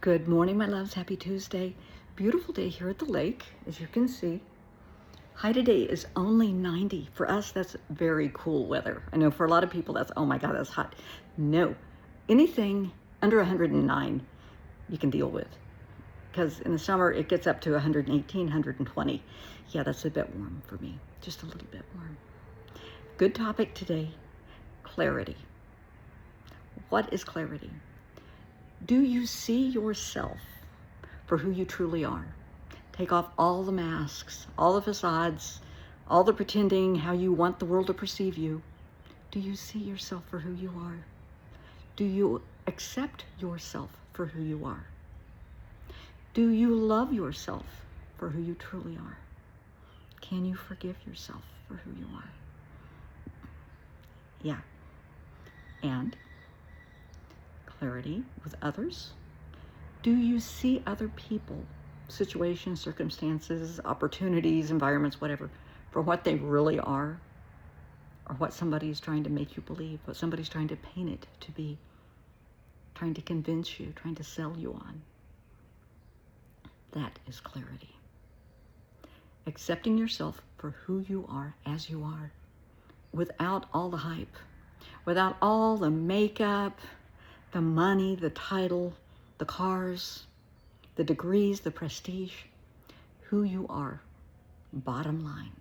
Good morning, my loves. Happy Tuesday. Beautiful day here at the lake, as you can see. High today is only 90. For us, that's very cool weather. I know for a lot of people, that's, oh my God, that's hot. No, anything under 109 you can deal with. Because in the summer, it gets up to 118, 120. Yeah, that's a bit warm for me. Just a little bit warm. Good topic today, clarity. What is clarity? Do you see yourself for who you truly are? Take off all the masks, all the facades, all the pretending how you want the world to perceive you. Do you see yourself for who you are? Do you accept yourself for who you are? Do you love yourself for who you truly are? Can you forgive yourself for who you are? Yeah. And clarity with others. Do you see other people, situations, circumstances, opportunities, environments, whatever, for what they really are, or what somebody is trying to make you believe, what somebody's trying to paint it to be, trying to convince you, trying to sell you on? That is clarity. Accepting yourself for who you are as you are, without all the hype, without all the makeup, the money, the title, the cars, the degrees, the prestige, who you are, bottom line.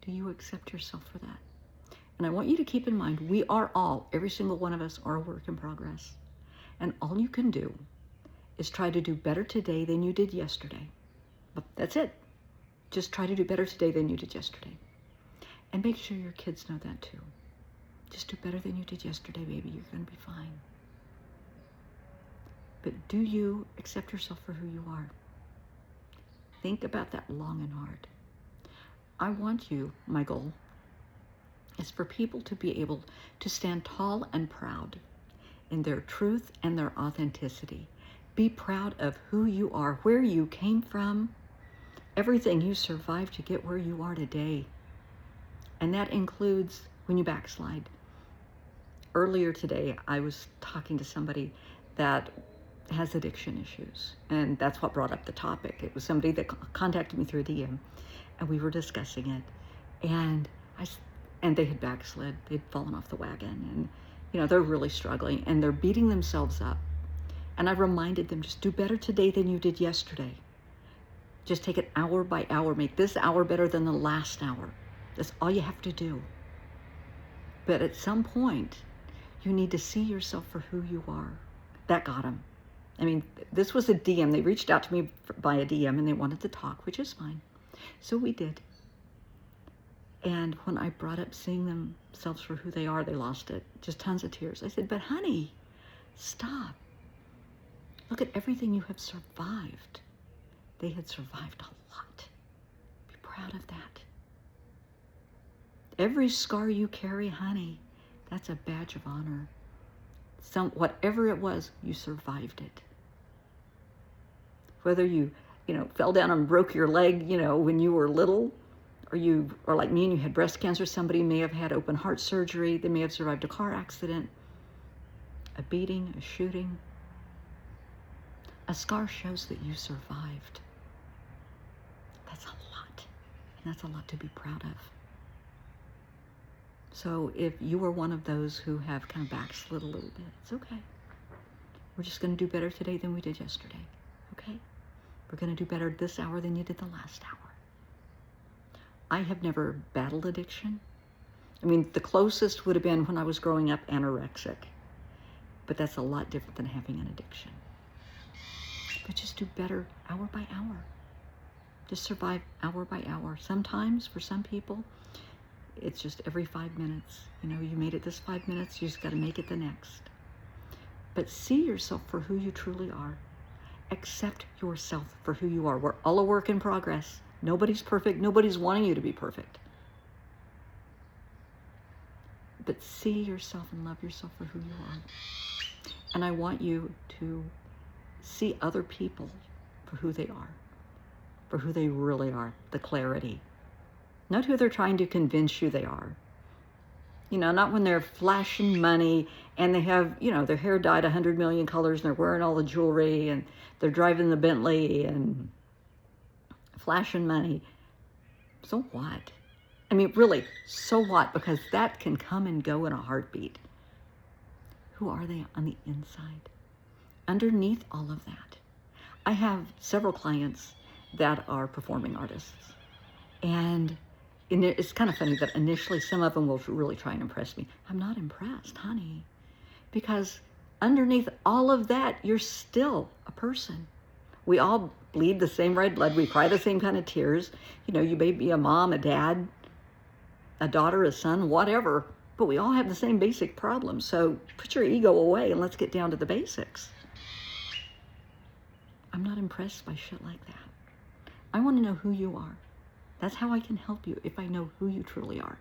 Do you accept yourself for that? And I want you to keep in mind, we are all, every single one of us are a work in progress. And all you can do is try to do better today than you did yesterday. But that's it. Just try to do better today than you did yesterday. And make sure your kids know that too. Just do better than you did yesterday, baby. You're going to be fine. But do you accept yourself for who you are? Think about that long and hard. I want you, my goal, is for people to be able to stand tall and proud in their truth and their authenticity. Be proud of who you are, where you came from, everything you survived to get where you are today. And that includes when you backslide. Earlier today, I was talking to somebody that has addiction issues, and that's what brought up the topic. It was somebody that contacted me through a DM, and we were discussing it, and they had backslid. They'd fallen off the wagon, and they're really struggling, and they're beating themselves up. And I reminded them, just do better today than you did yesterday. Just take it hour by hour. Make this hour better than the last hour. That's all you have to do. But at some point, you need to see yourself for who you are. That got them. I mean, this was a DM. They reached out to me by a DM and they wanted to talk, which is fine. So we did. And when I brought up seeing themselves for who they are, they lost it. Just tons of tears. I said, but honey, stop. Look at everything you have survived. They had survived a lot. Be proud of that. Every scar you carry, honey, that's a badge of honor. Whatever it was, you survived it. Whether you fell down and broke your leg, when you were little, or like me and you had breast cancer, somebody may have had open heart surgery, they may have survived a car accident, a beating, a shooting. A scar shows that you survived. That's a lot. And that's a lot to be proud of. So if you are one of those who have kind of backslid a little bit, it's okay. We're just going to do better today than we did yesterday, okay? We're going to do better this hour than you did the last hour. I have never battled addiction. I mean, the closest would have been when I was growing up anorexic. But that's a lot different than having an addiction. But just do better hour by hour. Just survive hour by hour. Sometimes, for some people, it's just every 5 minutes. You made it this 5 minutes, you just got to make it the next. But see yourself for who you truly are. Accept yourself for who you are. We're all a work in progress. Nobody's perfect. Nobody's wanting you to be perfect. But see yourself and love yourself for who you are. And I want you to see other people for who they are, for who they really are, the clarity. Not who they're trying to convince you they are. Not when they're flashing money and they have, their hair dyed 100 million colors and they're wearing all the jewelry and they're driving the Bentley and flashing money. So what? I mean, really, so what? Because that can come and go in a heartbeat. Who are they on the inside? Underneath all of that, I have several clients that are performing artists. And it's kind of funny that initially some of them will really try and impress me. I'm not impressed, honey, because underneath all of that, you're still a person. We all bleed the same red blood. We cry the same kind of tears. You may be a mom, a dad, a daughter, a son, whatever, but we all have the same basic problems. So put your ego away and let's get down to the basics. I'm not impressed by shit like that. I want to know who you are. That's how I can help you, if I know who you truly are.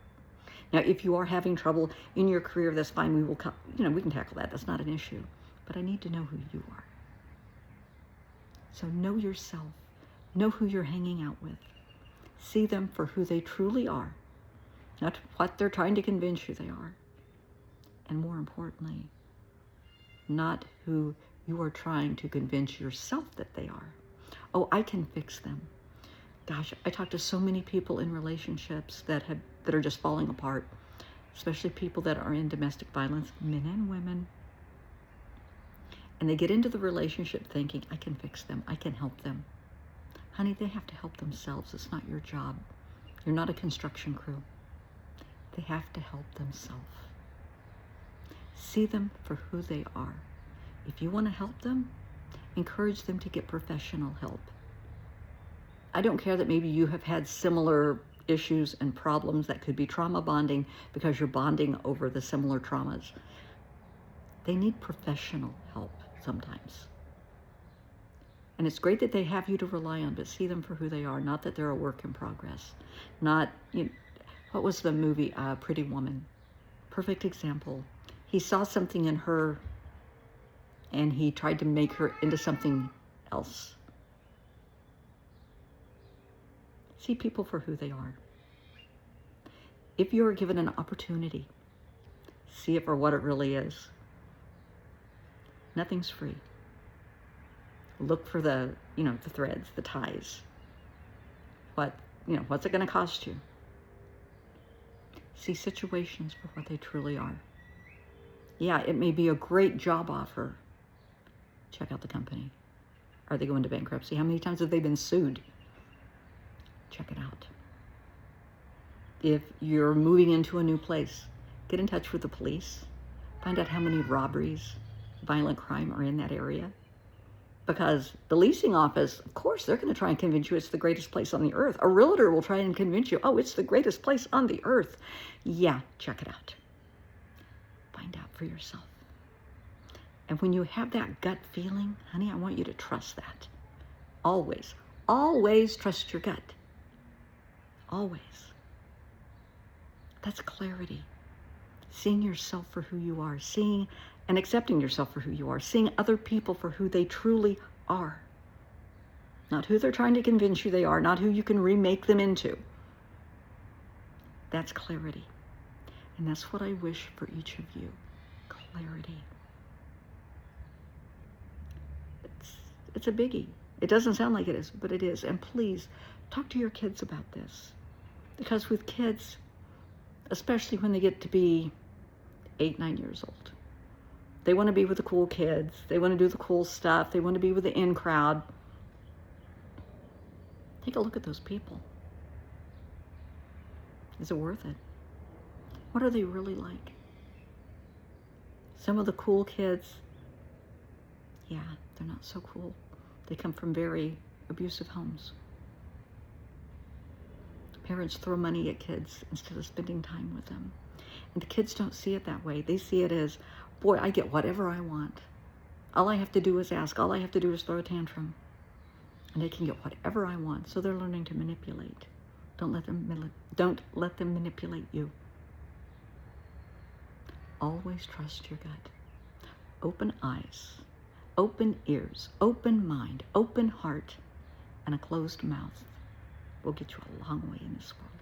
Now, if you are having trouble in your career, that's fine. We can tackle that. That's not an issue. But I need to know who you are. So know yourself. Know who you're hanging out with. See them for who they truly are, not what they're trying to convince you they are. And more importantly, not who you are trying to convince yourself that they are. Oh, I can fix them. Gosh, I talk to so many people in relationships that are just falling apart, especially people that are in domestic violence, men and women. And they get into the relationship thinking, I can fix them, I can help them. Honey, they have to help themselves. It's not your job. You're not a construction crew. They have to help themselves. See them for who they are. If you want to help them, encourage them to get professional help. I don't care that maybe you have had similar issues and problems that could be trauma bonding because you're bonding over the similar traumas. They need professional help sometimes. And it's great that they have you to rely on, but see them for who they are, not that they're a work in progress. Not, what was the movie, Pretty Woman? Perfect example. He saw something in her and he tried to make her into something else. See people for who they are. If you are given an opportunity, see it for what it really is. Nothing's free. Look for the threads, the ties. What's it going to cost you? See situations for what they truly are. Yeah, it may be a great job offer. Check out the company. Are they going to bankruptcy? How many times have they been sued? Check it out. If you're moving into a new place, get in touch with the police. Find out how many robberies, violent crime are in that area. Because the leasing office, of course, they're going to try and convince you it's the greatest place on the earth. A realtor will try and convince you, oh, it's the greatest place on the earth. Yeah, check it out. Find out for yourself. And when you have that gut feeling, honey, I want you to trust that. Always, always trust your gut. Always. That's clarity. Seeing yourself for who you are, seeing and accepting yourself for who you are, seeing other people for who they truly are. Not who they're trying to convince you they are, not who you can remake them into. That's clarity. And that's what I wish for each of you. Clarity. It's a biggie. It doesn't sound like it is, but it is. And please, talk to your kids about this. Because with kids, especially when they get to be 8, 9 years old, they want to be with the cool kids. They want to do the cool stuff. They want to be with the in crowd. Take a look at those people. Is it worth it? What are they really like? Some of the cool kids, yeah, they're not so cool. They come from very abusive homes. Parents throw money at kids instead of spending time with them. And the kids don't see it that way. They see it as, boy, I get whatever I want. All I have to do is ask. All I have to do is throw a tantrum. And they can get whatever I want. So they're learning to manipulate. Don't let them manipulate you. Always trust your gut. Open eyes, open ears, open mind, open heart, and a closed mouth will get you a long way in this world.